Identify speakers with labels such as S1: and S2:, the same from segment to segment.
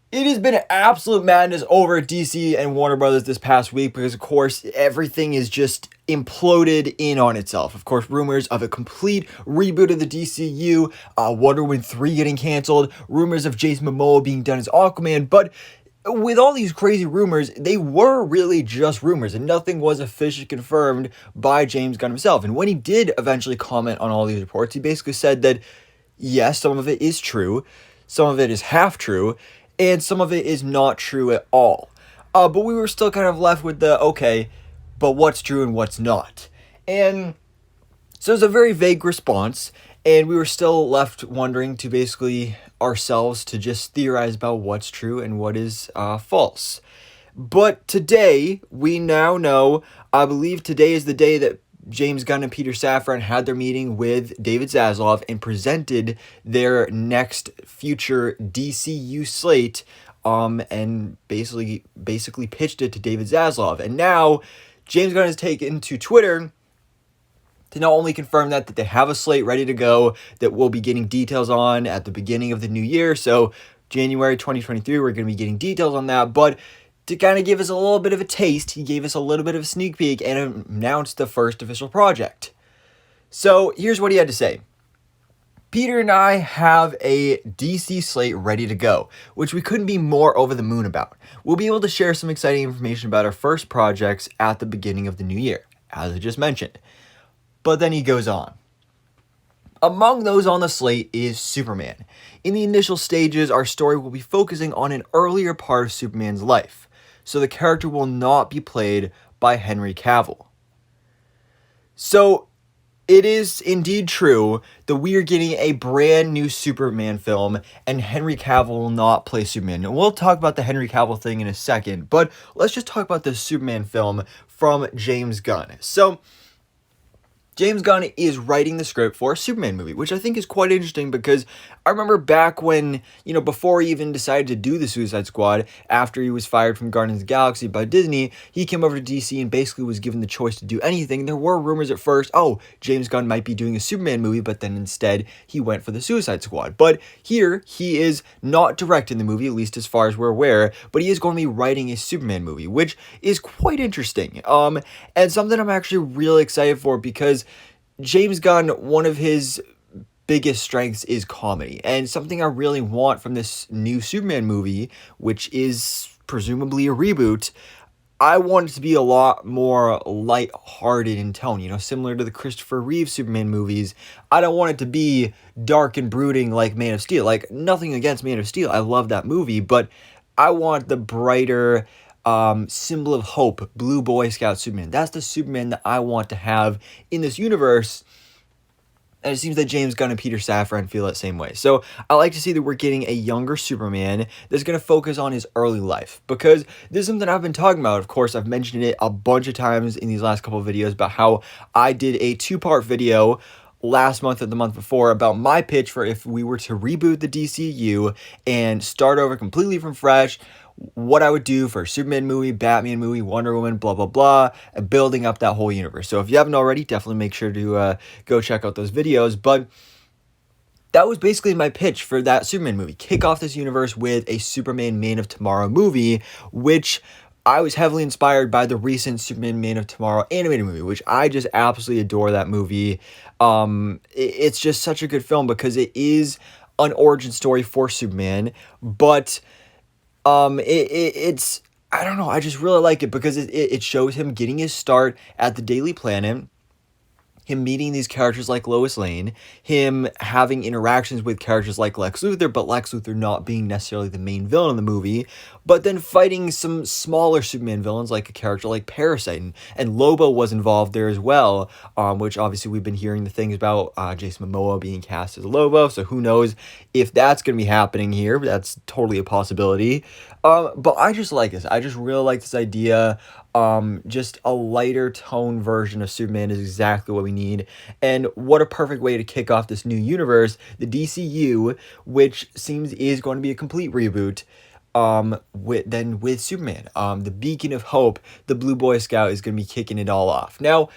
S1: It has been absolute madness over at DC and Warner Brothers this past week because, of course, everything is just imploded in on itself. Of course, rumors of a complete reboot of the DCU, Wonder Woman 3 getting canceled, rumors of Jason Momoa being done as Aquaman, but with all these crazy rumors, they were really just rumors, and nothing was officially confirmed by James Gunn himself. And when he did eventually comment on all these reports, he basically said that, yes, some of it is true, some of it is half true, and some of it is not true at all. But we were still kind of left with the, okay, but what's true and what's not? And so it's a very vague response, and we were still left wondering to basically ourselves to just theorize about what's true and what is false. But today, we now know, I believe today is the day that James Gunn and Peter Safran had their meeting with David Zaslav and presented their next future DCU slate, and basically pitched it to David Zaslav. And now James Gunn has taken to Twitter to not only confirm that they have a slate ready to go that we'll be getting details on at the beginning of the new year. So January 2023, we're going to be getting details on that, but to kind of give us a little bit of a taste, he gave us a little bit of a sneak peek and announced the first official project. So here's what he had to say. Peter and I have a DC slate ready to go, which we couldn't be more over the moon about. We'll be able to share some exciting information about our first projects at the beginning of the new year, as I just mentioned. But then he goes on. Among those on the slate is Superman. In the initial stages, our story will be focusing on an earlier part of Superman's life, so the character will not be played by Henry Cavill. So it is indeed true that we are getting a brand new Superman film, and Henry Cavill will not play Superman. And we'll talk about the Henry Cavill thing in a second, but let's just talk about the Superman film from James Gunn. So James Gunn is writing the script for a Superman movie, which I think is quite interesting because I remember back when, before he even decided to do the Suicide Squad, after he was fired from Guardians of the Galaxy by Disney, he came over to DC and basically was given the choice to do anything. There were rumors at first, James Gunn might be doing a Superman movie, but then instead he went for the Suicide Squad. But here, he is not directing the movie, at least as far as we're aware, but he is going to be writing a Superman movie, which is quite interesting. And something I'm actually really excited for because James Gunn, one of his biggest strengths is comedy, and something I really want from this new Superman movie, which is presumably a reboot, I want it to be a lot more light-hearted in tone, similar to the Christopher Reeve Superman movies. I don't want it to be dark and brooding like Man of Steel. Like, nothing against Man of Steel, I love that movie, but I want the brighter symbol of hope, Blue Boy Scout Superman. That's the Superman that I want to have in this universe. And it seems that James Gunn and Peter Safran feel that same way. So I like to see that we're getting a younger Superman that's going to focus on his early life. Because this is something I've been talking about. Of course, I've mentioned it a bunch of times in these last couple of videos about how I did a 2-part video last month or the month before about my pitch for if we were to reboot the DCU and start over completely from fresh, what I would do for a Superman movie, Batman movie, Wonder Woman, blah, blah, blah, and building up that whole universe. So if you haven't already, definitely make sure to go check out those videos. But that was basically my pitch for that Superman movie. Kick off this universe with a Superman Man of Tomorrow movie, which I was heavily inspired by the recent Superman Man of Tomorrow animated movie, which I just absolutely adore that movie. It's just such a good film because it is an origin story for Superman, but it's, I don't know, I just really like it because it shows him getting his start at the Daily Planet, him meeting these characters like Lois Lane, him having interactions with characters like Lex Luthor, but Lex Luthor not being necessarily the main villain in the movie, but then fighting some smaller Superman villains like a character like Parasite, and Lobo was involved there as well, which obviously we've been hearing the things about Jason Momoa being cast as Lobo, so who knows if that's going to be happening here. That's totally a possibility. But I just like this. I just really like this idea. Just a lighter tone version of Superman is exactly what we need. And what a perfect way to kick off this new universe, the DCU, which seems is going to be a complete reboot. With Superman, the beacon of hope, the Blue Boy Scout is going to be kicking it all off. Now,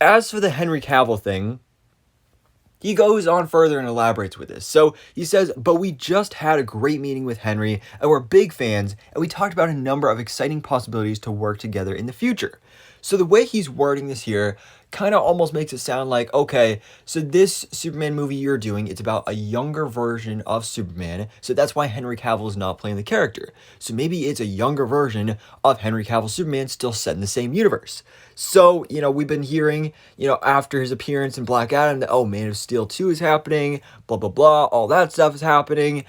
S1: as for the Henry Cavill thing, He goes on further and elaborates with this. So he says, but we just had a great meeting with Henry, and we're big fans, and we talked about a number of exciting possibilities to work together in the future. So the way he's wording this here kind of almost makes it sound like, okay, so this Superman movie you're doing, it's about a younger version of Superman, so that's why Henry Cavill is not playing the character. So maybe it's a younger version of Henry Cavill Superman still set in the same universe. So, we've been hearing, after his appearance in Black Adam, that, oh, Man of Steel 2 is happening, blah, blah, blah, all that stuff is happening,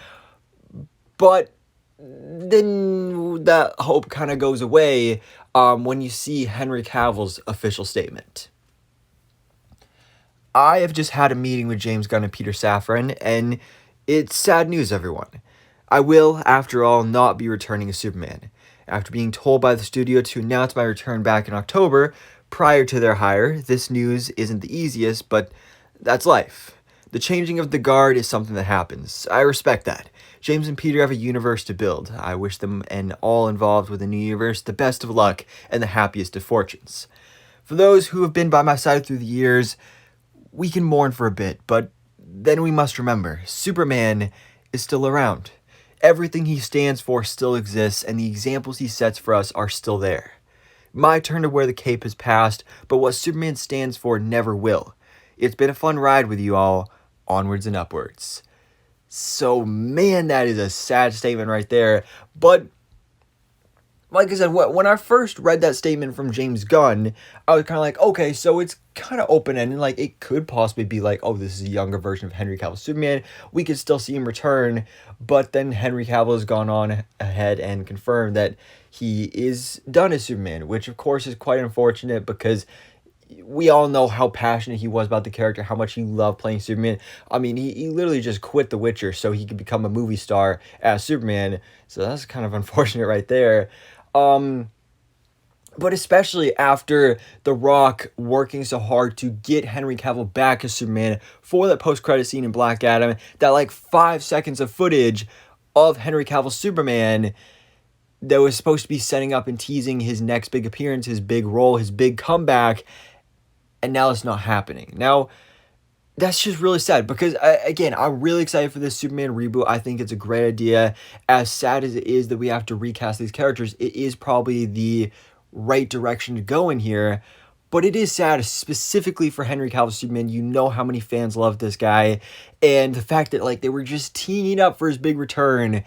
S1: but then that hope kind of goes away when you see Henry Cavill's official statement. I have just had a meeting with James Gunn and Peter Safran, and it's sad news, everyone. I will, after all, not be returning as Superman. After being told by the studio to announce my return back in October, prior to their hire, this news isn't the easiest, but that's life. The changing of the guard is something that happens. I respect that. James and Peter have a universe to build. I wish them and all involved with the new universe the best of luck and the happiest of fortunes. For those who have been by my side through the years, we can mourn for a bit, but then we must remember, Superman is still around. Everything he stands for still exists, and the examples he sets for us are still there. My turn to wear the cape has passed, but what Superman stands for never will. It's been a fun ride with you all, onwards and upwards. So, man, that is a sad statement right there, but like I said, when I first read that statement from James Gunn, I was kind of like, okay, so it's kind of open-ended. Like, it could possibly be like, oh, this is a younger version of Henry Cavill Superman. We could still see him return. But then Henry Cavill has gone on ahead and confirmed that he is done as Superman, which, of course, is quite unfortunate because we all know how passionate he was about the character, how much he loved playing Superman. I mean, he literally just quit The Witcher so he could become a movie star as Superman. So that's kind of unfortunate right there. But especially after The Rock working so hard to get Henry Cavill back as Superman for that post-credit scene in Black Adam, that like 5 seconds of footage of Henry Cavill Superman that was supposed to be setting up and teasing his next big appearance, his big role, his big comeback, and now it's not happening. Now, that's just really sad because, I'm really excited for this Superman reboot. I think it's a great idea. As sad as it is that we have to recast these characters, it is probably the right direction to go in here. But it is sad, specifically for Henry Cavill Superman. You know how many fans love this guy. And the fact that, like, they were just teeing up for his big return,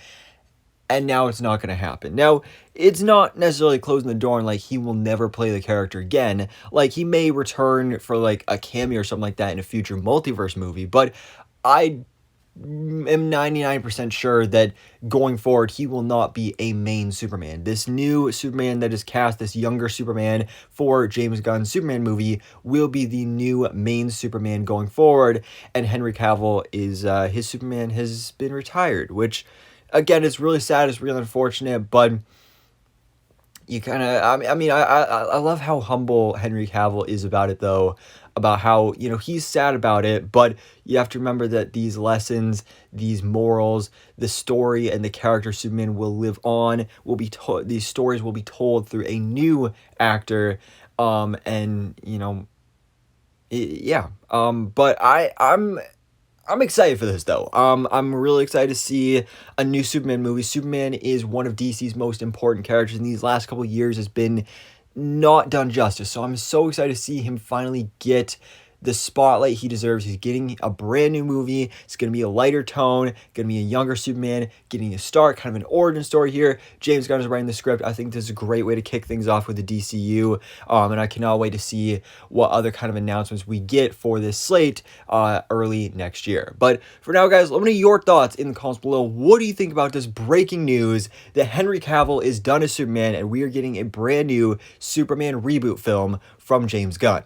S1: and now it's not going to happen. Now, it's not necessarily closing the door and, like, he will never play the character again. Like, he may return for, like, a cameo or something like that in a future multiverse movie, but I am 99% sure that going forward, he will not be a main Superman. This new Superman that is cast, this younger Superman for James Gunn's Superman movie, will be the new main Superman going forward, and Henry Cavill is, his Superman has been retired, which, again, it's really sad, it's really unfortunate, but you kind of, I love how humble Henry Cavill is about it, though, about how, he's sad about it, but you have to remember that these lessons, these morals, the story and the character Superman will live on, these stories will be told through a new actor, but I'm excited for this, though. I'm really excited to see a new Superman movie. Superman is one of DC's most important characters, and these last couple of years has been not done justice. So I'm so excited to see him finally get the spotlight he deserves. He's getting a brand new movie. It's going to be a lighter tone, going to be a younger Superman, getting a start, kind of an origin story here. James Gunn is writing the script. I think this is a great way to kick things off with the DCU, and I cannot wait to see what other kind of announcements we get for this slate early next year. But for now, guys, let me know your thoughts in the comments below. What do you think about this breaking news that Henry Cavill is done as Superman and we are getting a brand new Superman reboot film from James Gunn?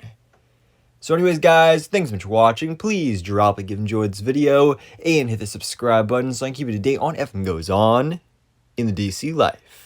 S1: So anyways, guys, thanks so much for watching. Please drop a like if you enjoyed this video and hit the subscribe button so I can keep you up to date on everything goes on in the DC life.